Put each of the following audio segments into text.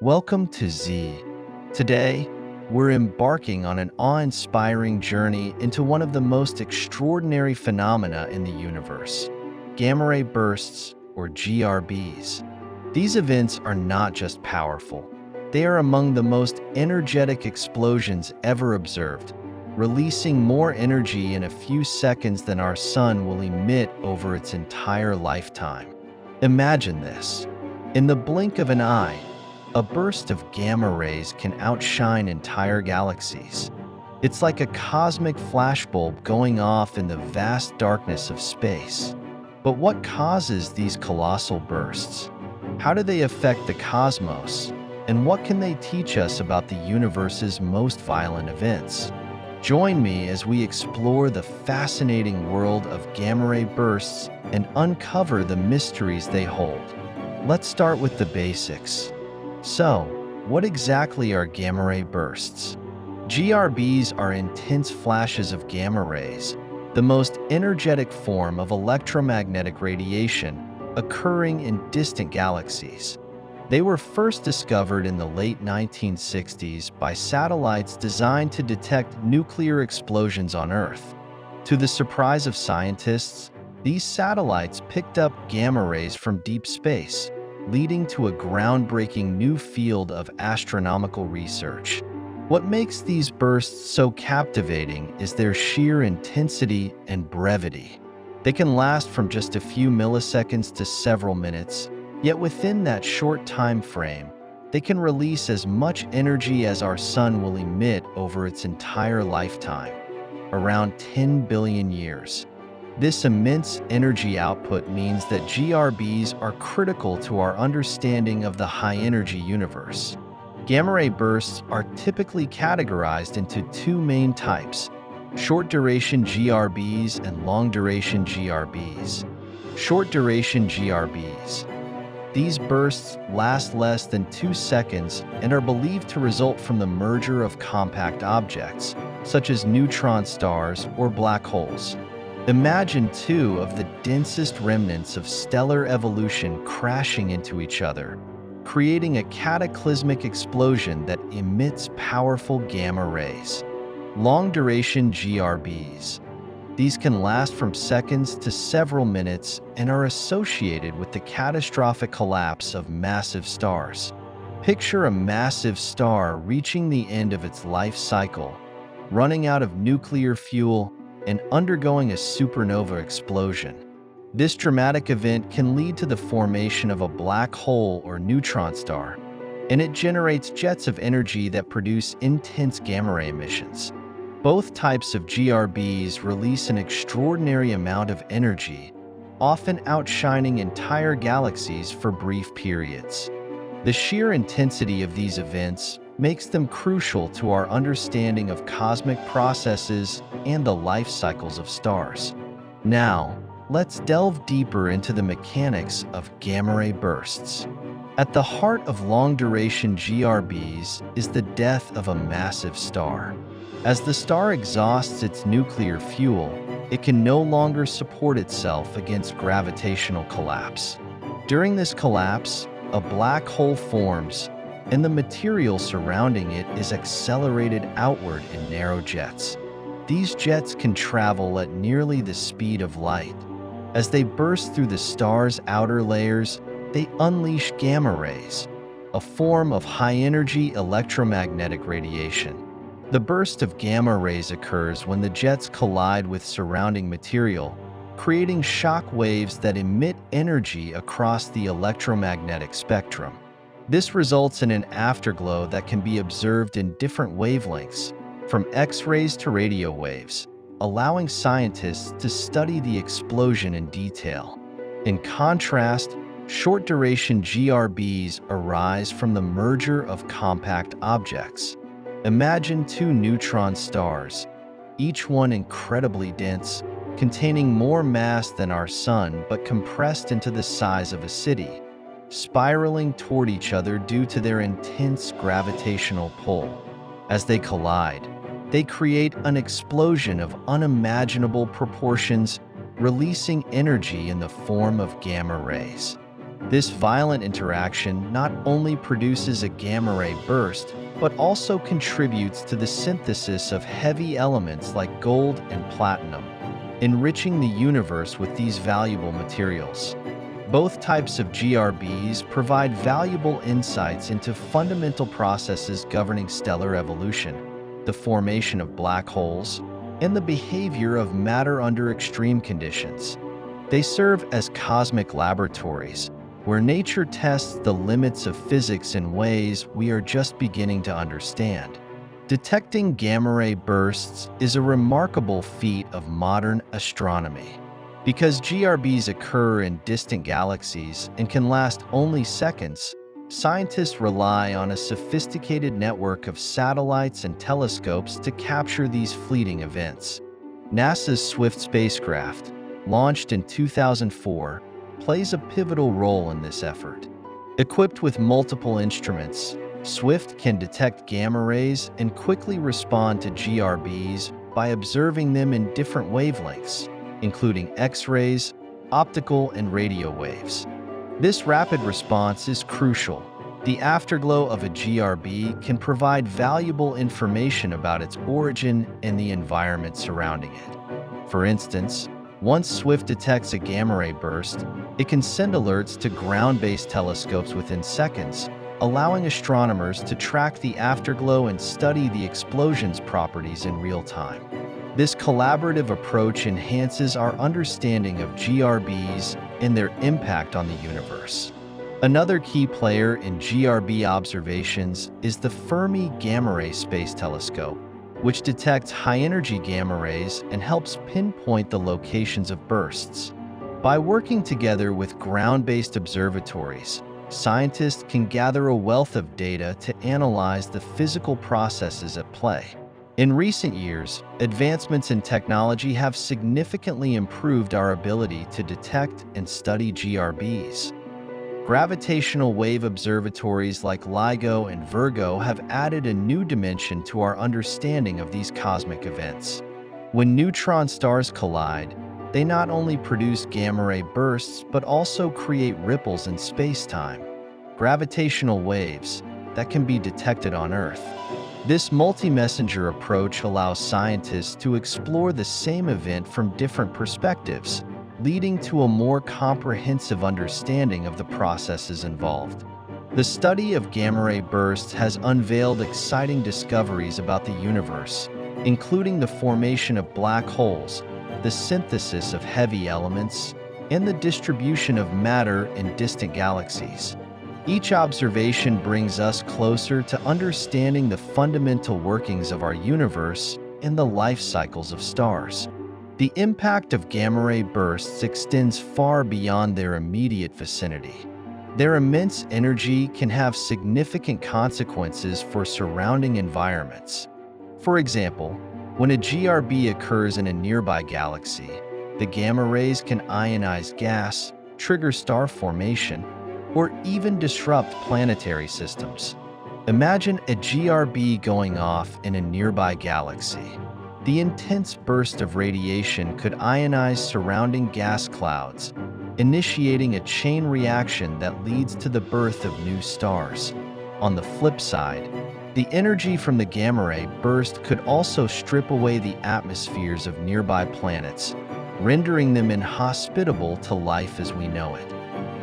Welcome to Z. Today, we're embarking on an awe-inspiring journey into one of the most extraordinary phenomena in the universe, gamma ray bursts, or GRBs. These events are not just powerful, they are among the most energetic explosions ever observed, releasing more energy in a few seconds than our sun will emit over its entire lifetime. Imagine this. In the blink of an eye, a burst of gamma rays can outshine entire galaxies. It's like a cosmic flashbulb going off in the vast darkness of space. But what causes these colossal bursts? How do they affect the cosmos? And what can they teach us about the universe's most violent events? Join me as we explore the fascinating world of gamma ray bursts and uncover the mysteries they hold. Let's start with the basics. So, what exactly are gamma ray bursts? GRBs are intense flashes of gamma rays, the most energetic form of electromagnetic radiation occurring in distant galaxies. They were first discovered in the late 1960s by satellites designed to detect nuclear explosions on Earth. To the surprise of scientists, these satellites picked up gamma rays from deep space, leading to a groundbreaking new field of astronomical research. What makes these bursts so captivating is their sheer intensity and brevity. They can last from just a few milliseconds to several minutes, yet within that short time frame, they can release as much energy as our sun will emit over its entire lifetime, around 10 billion years. This immense energy output means that GRBs are critical to our understanding of the high-energy universe. Gamma ray bursts are typically categorized into two main types: short-duration GRBs and long-duration GRBs. Short-duration GRBs. These bursts last less than 2 seconds and are believed to result from the merger of compact objects, such as neutron stars or black holes. Imagine two of the densest remnants of stellar evolution crashing into each other, creating a cataclysmic explosion that emits powerful gamma rays. Long-duration GRBs. These can last from seconds to several minutes and are associated with the catastrophic collapse of massive stars. Picture a massive star reaching the end of its life cycle, running out of nuclear fuel, and undergoing a supernova explosion. This dramatic event can lead to the formation of a black hole or neutron star, and it generates jets of energy that produce intense gamma ray emissions. Both types of GRBs release an extraordinary amount of energy, often outshining entire galaxies for brief periods. The sheer intensity of these events makes them crucial to our understanding of cosmic processes and the life cycles of stars. Now, let's delve deeper into the mechanics of gamma ray bursts. At the heart of long-duration GRBs is the death of a massive star. As the star exhausts its nuclear fuel, it can no longer support itself against gravitational collapse. During this collapse, a black hole forms, and the material surrounding it is accelerated outward in narrow jets. These jets can travel at nearly the speed of light. As they burst through the star's outer layers, they unleash gamma rays, a form of high-energy electromagnetic radiation. The burst of gamma rays occurs when the jets collide with surrounding material, creating shock waves that emit energy across the electromagnetic spectrum. This results in an afterglow that can be observed in different wavelengths, from X-rays to radio waves, allowing scientists to study the explosion in detail. In contrast, short-duration GRBs arise from the merger of compact objects. Imagine two neutron stars, each one incredibly dense, containing more mass than our sun but compressed into the size of a city, spiraling toward each other due to their intense gravitational pull. As they collide, they create an explosion of unimaginable proportions, releasing energy in the form of gamma rays. This violent interaction not only produces a gamma-ray burst, but also contributes to the synthesis of heavy elements like gold and platinum, enriching the universe with these valuable materials. Both types of GRBs provide valuable insights into fundamental processes governing stellar evolution, the formation of black holes, and the behavior of matter under extreme conditions. They serve as cosmic laboratories, where nature tests the limits of physics in ways we are just beginning to understand. Detecting gamma-ray bursts is a remarkable feat of modern astronomy. Because GRBs occur in distant galaxies and can last only seconds, scientists rely on a sophisticated network of satellites and telescopes to capture these fleeting events. NASA's SWIFT spacecraft, launched in 2004, plays a pivotal role in this effort. Equipped with multiple instruments, SWIFT can detect gamma rays and quickly respond to GRBs by observing them in different wavelengths, including X-rays, optical, and radio waves. This rapid response is crucial. The afterglow of a GRB can provide valuable information about its origin and the environment surrounding it. For instance, once SWIFT detects a gamma-ray burst, it can send alerts to ground-based telescopes within seconds, allowing astronomers to track the afterglow and study the explosion's properties in real time. This collaborative approach enhances our understanding of GRBs and their impact on the universe. Another key player in GRB observations is the Fermi Gamma Ray Space Telescope, which detects high-energy gamma rays and helps pinpoint the locations of bursts. By working together with ground-based observatories, scientists can gather a wealth of data to analyze the physical processes at play. In recent years, advancements in technology have significantly improved our ability to detect and study GRBs. Gravitational wave observatories like LIGO and Virgo have added a new dimension to our understanding of these cosmic events. When neutron stars collide, they not only produce gamma-ray bursts but also create ripples in space-time, gravitational waves that can be detected on Earth. This multi-messenger approach allows scientists to explore the same event from different perspectives, leading to a more comprehensive understanding of the processes involved. The study of gamma-ray bursts has unveiled exciting discoveries about the universe, including the formation of black holes, the synthesis of heavy elements, and the distribution of matter in distant galaxies. Each observation brings us closer to understanding the fundamental workings of our universe and the life cycles of stars. The impact of gamma-ray bursts extends far beyond their immediate vicinity. Their immense energy can have significant consequences for surrounding environments. For example, when a GRB occurs in a nearby galaxy, the gamma rays can ionize gas, trigger star formation, or even disrupt planetary systems. Imagine a GRB going off in a nearby galaxy. The intense burst of radiation could ionize surrounding gas clouds, initiating a chain reaction that leads to the birth of new stars. On the flip side, the energy from the gamma-ray burst could also strip away the atmospheres of nearby planets, rendering them inhospitable to life as we know it.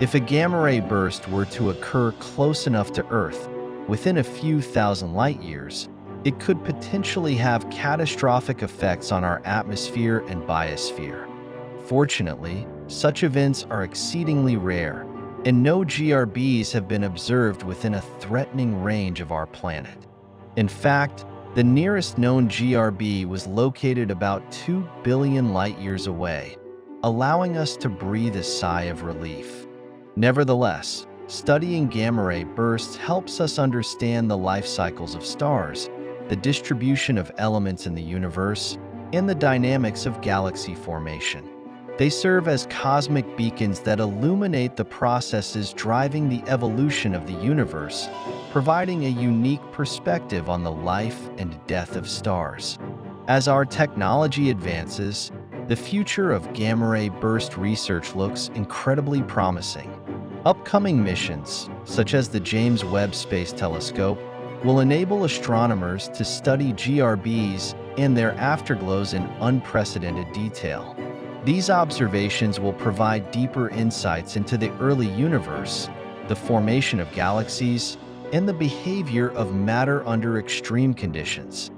If a gamma-ray burst were to occur close enough to Earth, within a few thousand light years, it could potentially have catastrophic effects on our atmosphere and biosphere. Fortunately, such events are exceedingly rare, and no GRBs have been observed within a threatening range of our planet. In fact, the nearest known GRB was located about 2 billion light-years away, allowing us to breathe a sigh of relief. Nevertheless, studying gamma-ray bursts helps us understand the life cycles of stars, the distribution of elements in the universe, and the dynamics of galaxy formation. They serve as cosmic beacons that illuminate the processes driving the evolution of the universe, providing a unique perspective on the life and death of stars. As our technology advances, the future of gamma-ray burst research looks incredibly promising. Upcoming missions, such as the James Webb Space Telescope, will enable astronomers to study GRBs and their afterglows in unprecedented detail. These observations will provide deeper insights into the early universe, the formation of galaxies, and the behavior of matter under extreme conditions.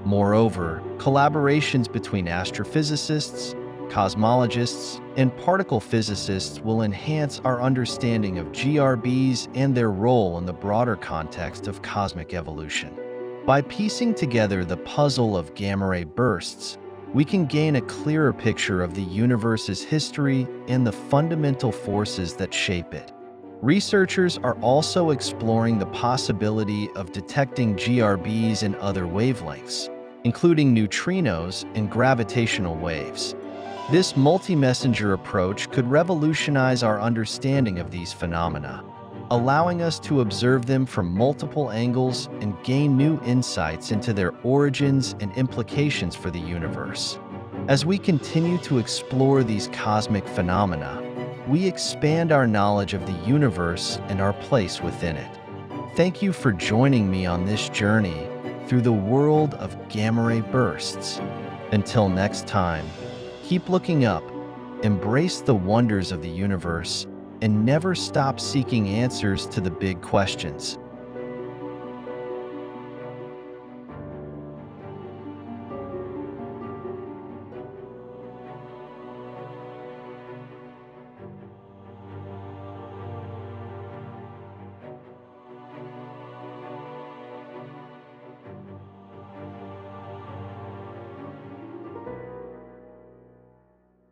Moreover, collaborations between astrophysicists, cosmologists, and particle physicists will enhance our understanding of GRBs and their role in the broader context of cosmic evolution. By piecing together the puzzle of gamma-ray bursts, we can gain a clearer picture of the universe's history and the fundamental forces that shape it. Researchers are also exploring the possibility of detecting GRBs in other wavelengths, including neutrinos and gravitational waves. This multi-messenger approach could revolutionize our understanding of these phenomena, allowing us to observe them from multiple angles and gain new insights into their origins and implications for the universe. As we continue to explore these cosmic phenomena, we expand our knowledge of the universe and our place within it. Thank you for joining me on this journey through the world of gamma-ray bursts. Until next time, keep looking up, embrace the wonders of the universe, and never stop seeking answers to the big questions.